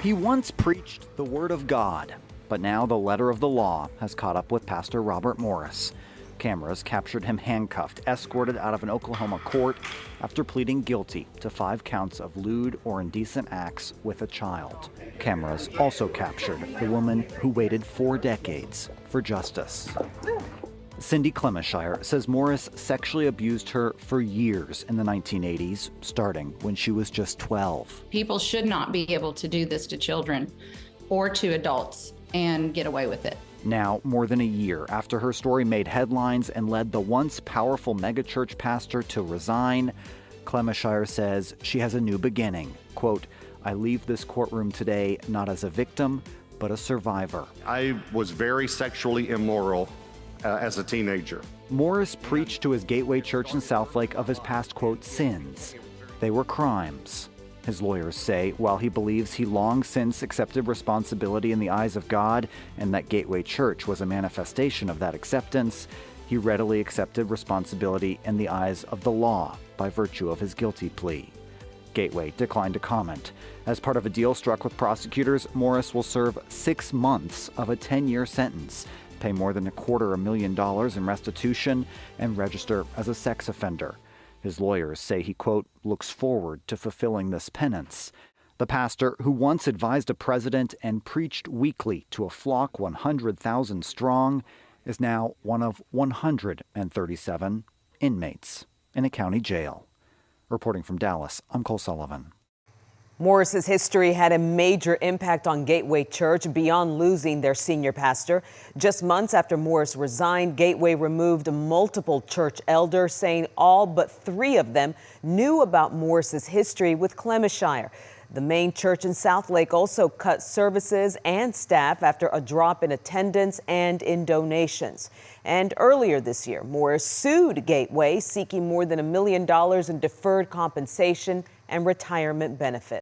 He once preached the word of God, but now the letter of the law has caught up with Pastè Robert Morris. Cameras captured him handcuffed, escorted out of an Oklahoma court after pleading guilty to 5 counts of lewd or indecent acts with a child. Cameras also captured the woman who waited 4 decades for justice. Cindy Clemishire says Morris sexually abused her for years in the 1980s, starting when she was just 12. People should not be able to do this to children or to adults and get away with it. Now, more than a year after her story made headlines and led the once powerful megachurch pastor to resign, Clemishire says she has a new beginning. Quote, "I leave this courtroom today not as a victim, but a survivor." I was very sexually immoral as a teenager. Morris preached to his Gateway Church in Southlake of his past, quote, sins. They were crimes. His lawyers say while he believes he long since accepted responsibility in the eyes of God and that Gateway Church was a manifestation of that acceptance, he readily accepted responsibility in the eyes of the law by virtue of his guilty plea. Gateway declined to comment. As part of a deal struck with prosecutors, Morris will serve 6 months of a 10-year sentence, pay more than $250,000 in restitution, and register as a sex offender. His lawyers say he, quote, looks forward to fulfilling this penance. The pastor, who once advised a president and preached weekly to a flock 100,000 strong, is now one of 137 inmates in a county jail. Reporting from Dallas, I'm Cole Sullivan. Morris's history had a major impact on Gateway Church beyond losing their senior pastor. Just months after Morris resigned, Gateway removed multiple church elders, saying all but 3 of them knew about Morris's history with Clemishire. The main church in Southlake also cut services and staff after a drop in attendance and in donations. And earlier this year, Morris sued Gateway, seeking more than $1 million in deferred compensation and retirement benefits.